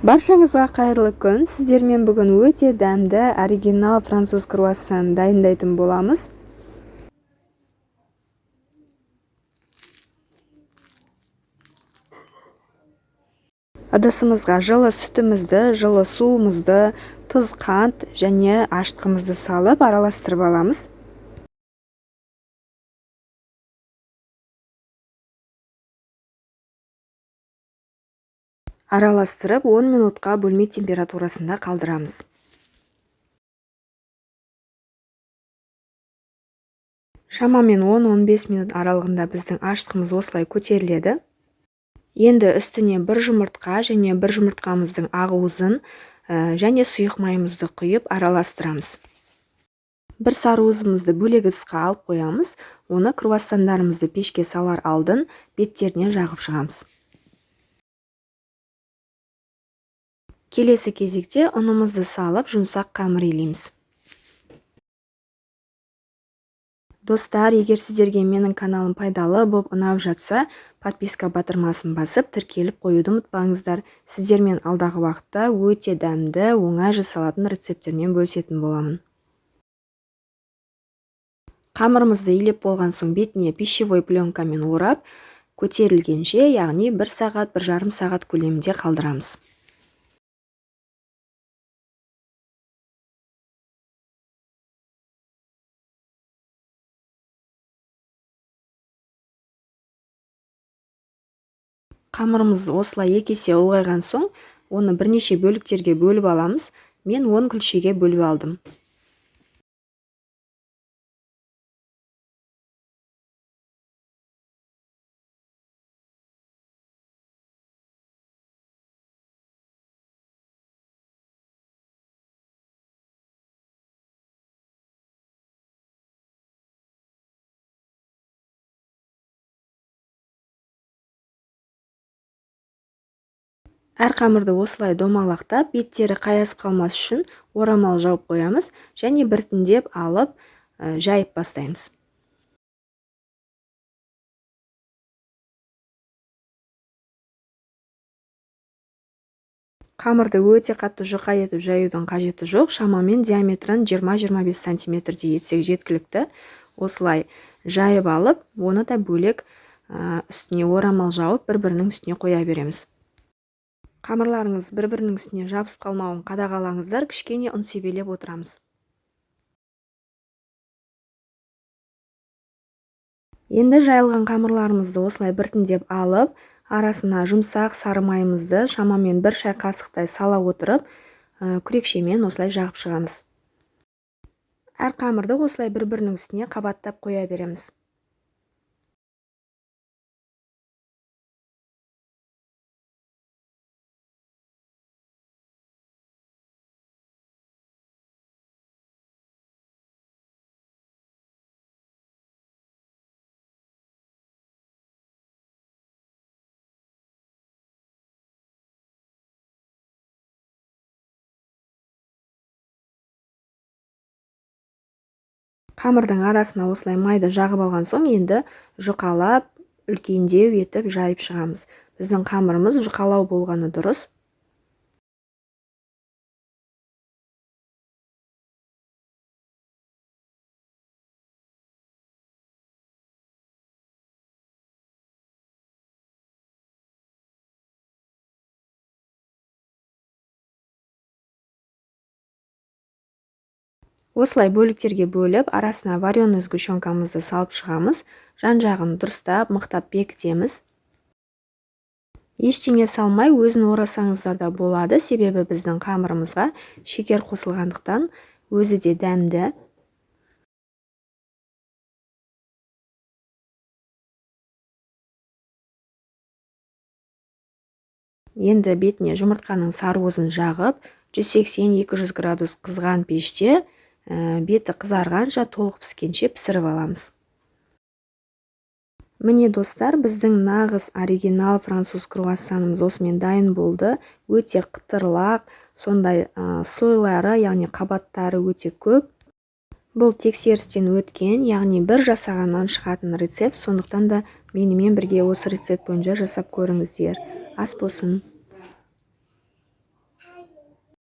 Баршаңызға қайырлы күн. Сіздермен бүгін өте дәмді оригинал француз круассан дайындайтын боламыз. Ыдысымызға жылы сүтімізді, жылы суымызды, тұз, қант және ашытқымызды салып араластырып аламыз. Араластырып 10 минутқа бөлме температурасында қалдырамыз. Шамамен 10-15 минут аралығында біздің ашытқымыз осылай көтеріледі. Енді үстіне бір жұмыртқа және бір жұмыртқамыздың ақуызын және сұйық майымызды құйып араластырамыз. Бір сарыуызымызды бөлек ыдысқа алып қоямыз. Оны круассандарымызды пешке салар алдын беттеріне жағып шығамыз. Келесі кезекте ұнымызды салып, жұмсақ қамыр илейміз. Достар, егер сіздерге менің каналым пайдалы болып ұнап жатса, подписка батырмасын басып, тіркеліп қоюды ұмытпаңыздар. Сіздермен алдағы уақытта өте дәмді, оңай жасалатын рецепттермен бөлісетін боламын. Қамырымызды илеп болған соң бетіне пищевой пленкамен орап, көтерілгенше, яғни 1 сағат, 1,5 сағат көлемінде қалдырамыз. Қамырымыз осылай 2 есе ұлғайған соң, оны бірнеше бөліктерге бөліп аламыз. Мен 10 күлшеге бөліп алдым. Әр қамырды осылай домалақтап, беттері қаясып қалмас үшін орамал жауып қоямыз және біртіндеп алып, жайып бастаймыз. Қамырды өте қатты жұқа етіп жаюдың қажеті жоқ. Шамамен диаметрін 20-25 сантиметрдей етсек жеткілікті. Осылай жайып алып, оны да бөлек үстіне орамал жауып, бір-бірінің үстіне қоя береміз. Қамырларыңыз бір-бірінің үстіне жабысып қалмауын қадағалаңыздар, кішкене ұн себелеп отырамыз. Енді жайылған қамырларымызды осылай біртіндеп алып, арасына жұмсақ сары майымызды шамамен 1 шай қасықтай сала отырып, күрекшемен осылай жағып шығамыз. Әр қамырды осылай бір-бірінің үстіне қабаттап қоя береміз. Қамырдың арасына осылай майды жағып алған соң, енді жұқалап, үлкендеу етіп жайып шығамыз. Біздің қамырымыз жұқалау болғаны дұрыс. Осылай бөліктерге бөліп, арасына вареный сгущенкамызды салып шығамыз. Жан-жағын дұрыстап, мықтап бекітеміз. Ештеңе салмай, өзін орасаңыздар да болады, себебі біздің қамырымызға шекер қосылғандықтан өзі де дәмді. Енді бетіне жұмыртқаның сарыуызын жағып, 180-200 градус қызған пеште беті қызарғанша, толық піскенше пісіріп аламыз. Міне достар, біздің нағыз оригинал француз круассанымыз осымен дайын болды. Өте қытырлақ, сондай сойлары, яғни қабаттары өте көп. Бұл тексерістен өткен, яғни бір жасағаннан шығатын рецепт, сондықтан да менімен бірге осы рецепт бойынша жасап көріңіздер. Ас болсын.